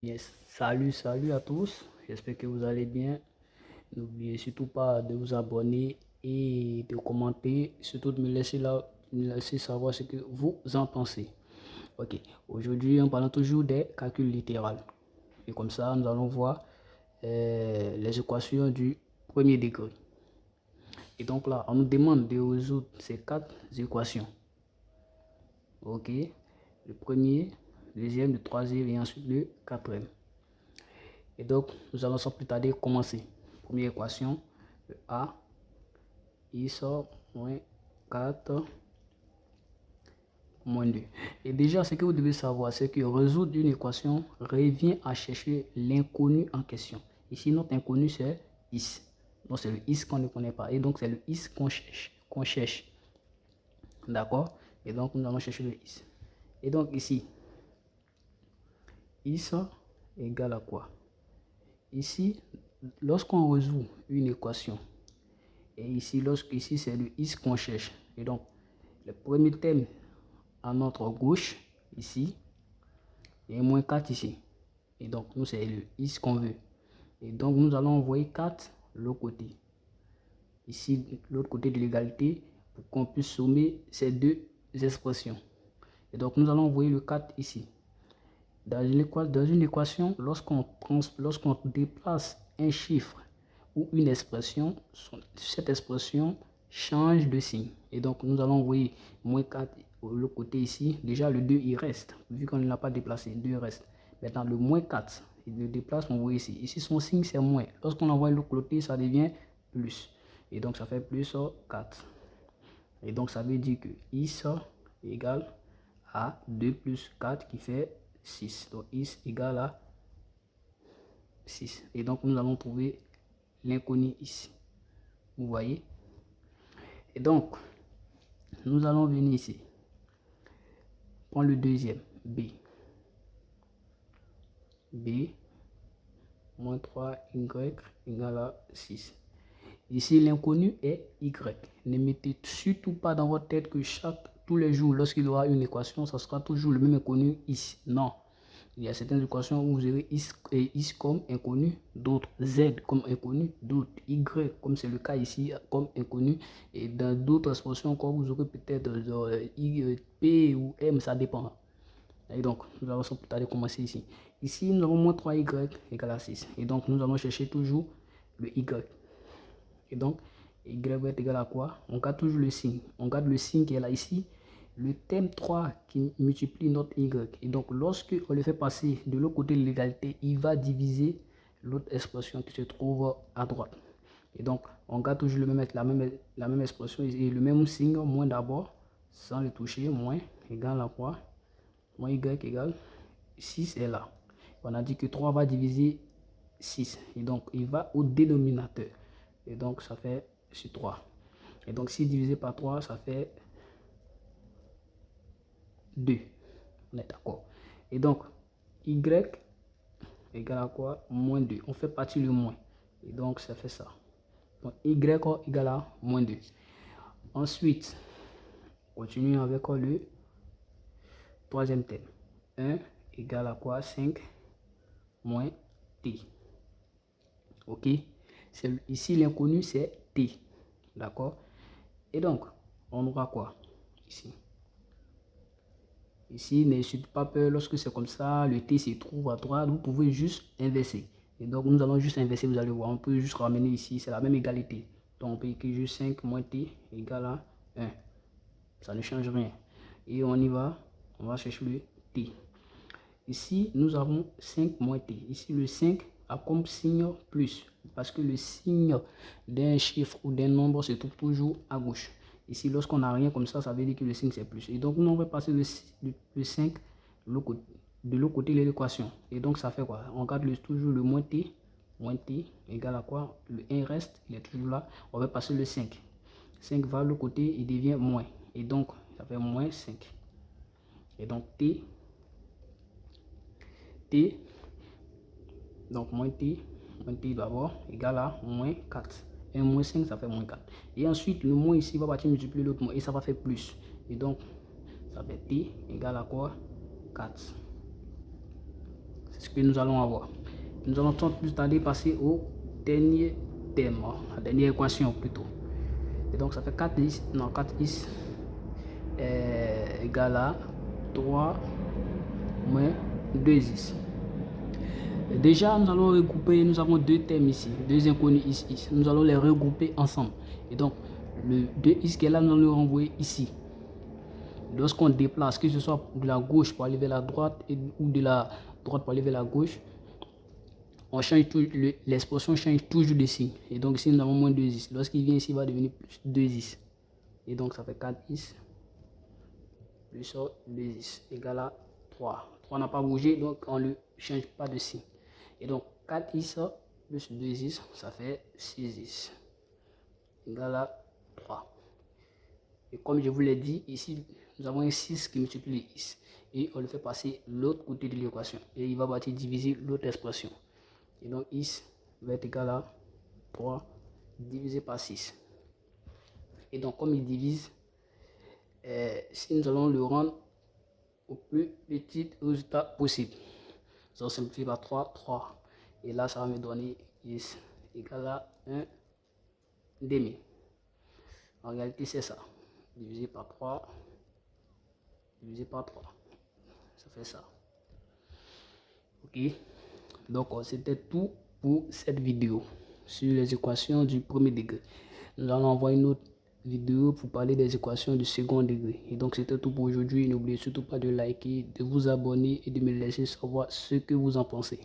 Bien, salut à tous. J'espère que vous allez bien. N'oubliez surtout pas de vous abonner et de commenter, surtout de me laisser savoir ce que vous en pensez. Ok, aujourd'hui, on parle toujours des calculs littéraux. Et comme ça, nous allons voir les équations du premier degré. Et donc là, on nous demande de résoudre ces quatre équations. Ok, le premier, le deuxième, le troisième et ensuite le quatrième. Et donc, nous allons sans plus tarder commencer. Première équation, le A, x moins 4 moins 2. Et déjà, ce que vous devez savoir, c'est que résoudre une équation revient à chercher l'inconnu en question. Ici, notre inconnu, c'est x. Donc, c'est le x qu'on ne connaît pas. Et donc, c'est le x qu'on cherche. D'accord? Et donc, nous allons chercher le x. Et donc, ici, x égale à quoi? Ici, lorsqu'on résout une équation, et ici, ici c'est le x qu'on cherche. Et donc, le premier terme à notre gauche, ici, et moins 4 ici. Et donc, nous, c'est le x qu'on veut. Et donc, nous allons envoyer 4 de l'autre côté. Ici, l'autre côté de l'égalité, pour qu'on puisse sommer ces deux expressions. Et donc, nous allons envoyer le 4 ici. Dans une équation, lorsqu'on déplace un chiffre ou une expression, cette expression change de signe. Et donc, nous allons envoyer moins 4 de l'autre côté ici. Déjà, le 2, il reste. Vu qu'on ne l'a pas déplacé, 2 reste. Maintenant, le moins 4, il le déplace, on voit ici. Ici, son signe, c'est moins. Lorsqu'on envoie de l'autre côté, ça devient plus. Et donc, ça fait plus 4. Et donc, ça veut dire que x égale à 2 plus 4 qui fait 6. Donc, x égale à 6. Et donc, nous allons trouver l'inconnu ici. Vous voyez? Et donc, nous allons venir ici. Prends le deuxième, b. b moins 3y égale à 6. Ici, l'inconnu est y. Ne mettez surtout pas dans votre tête que tous les jours, lorsqu'il y aura une équation, ça sera toujours le même inconnu ici. Non. Il y a certaines équations où vous avez x comme inconnu, d'autres z comme inconnu, d'autres y, comme c'est le cas ici, comme inconnu. Et dans d'autres expressions, comme vous aurez peut-être p ou m, ça dépend. Et donc, nous allons sans plus tarder commencer ici. Ici, nous avons moins 3y égale à 6. Et donc, nous allons chercher toujours le y. Et donc, y va être égal à quoi? On garde toujours le signe. On garde le signe qui est là ici. Le terme 3 qui multiplie notre y. Et donc, lorsque on le fait passer de l'autre côté de l'égalité, il va diviser l'autre expression qui se trouve à droite. Et donc, on garde toujours la même expression et le même signe, moins d'abord, sans le toucher, moins égal à quoi? Moins y égale 6 est là. On a dit que 3 va diviser 6. Et donc, il va au dénominateur. Et donc, ça fait sur 3. Et donc, 6 divisé par 3, ça fait 2. On est d'accord. Et donc, y égale à quoi? Moins 2. On fait partie le moins. Et donc, ça fait ça. Donc, y égale à moins 2. Ensuite, continuons avec le troisième terme. 1 égale à quoi? 5 moins t. Ok? Ici, l'inconnu, c'est t. D'accord? Et donc, on aura quoi? Ici. Ici, n'ayez pas peur, lorsque c'est comme ça, le t se trouve à droite, vous pouvez juste inverser. Et donc, nous allons juste inverser, vous allez voir, on peut juste ramener ici, c'est la même égalité. Donc, on peut écrire juste 5 moins t égale à 1. Ça ne change rien. Et on y va, on va chercher le t. Ici, nous avons 5 moins t. Ici, le 5 a comme signe plus, parce que le signe d'un chiffre ou d'un nombre se trouve toujours à gauche. Ici, lorsqu'on n'a rien comme ça veut dire que le signe c'est plus. Et donc, nous, on va passer le 5 de l'autre côté de l'équation. Et donc, ça fait quoi? On garde toujours le moins t égale à quoi? Le 1 reste, il est toujours là. On va passer le 5. 5 va de l'autre côté, il devient moins. Et donc, ça fait moins 5. Et donc, t, donc moins t d'abord, égale à moins 4. 1 moins 5, ça fait moins 4. Et ensuite, le moins ici va partir multiplier l'autre moins et ça va faire plus. Et donc, ça fait t égale à quoi? 4. C'est ce que nous allons avoir. Nous allons sans plus tarder passer au dernier terme, la dernière équation plutôt. Et donc ça fait 4x, non 4x égale à 3 moins 2x. Déjà, nous allons regrouper, nous avons deux termes ici, deux inconnus ici. Nous allons les regrouper ensemble. Et donc, le 2x qui est là, nous allons le renvoyer ici. Lorsqu'on déplace, que ce soit de la gauche pour aller vers la droite ou de la droite pour aller vers la gauche, on change l'expression change toujours de signe. Et donc ici, nous avons moins 2x. Lorsqu'il vient ici, il va devenir plus 2x. Et donc, ça fait 4x plus 2x égale à 3. 3 n'a pas bougé, donc on ne change pas de signe. Et donc, 4x plus 2x, ça fait 6x égale à 3. Et comme je vous l'ai dit, ici, nous avons un 6 qui multiplie x. Et on le fait passer l'autre côté de l'équation. Et il va partir diviser l'autre expression. Et donc, x va être égal à 3 divisé par 6. Et donc, comme il divise, si nous allons le rendre au plus petit résultat possible, ça va simplifier par 3, 3. Et là, ça va me donner x égale à 1 demi. En réalité, c'est ça. Divisé par 3, divisé par 3. Ça fait ça. Ok. Donc, c'était tout pour cette vidéo sur les équations du premier degré. Nous allons envoyer une autre vidéo pour parler des équations du second degré. Et donc, c'était tout pour aujourd'hui. N'oubliez surtout pas de liker, de vous abonner et de me laisser savoir ce que vous en pensez.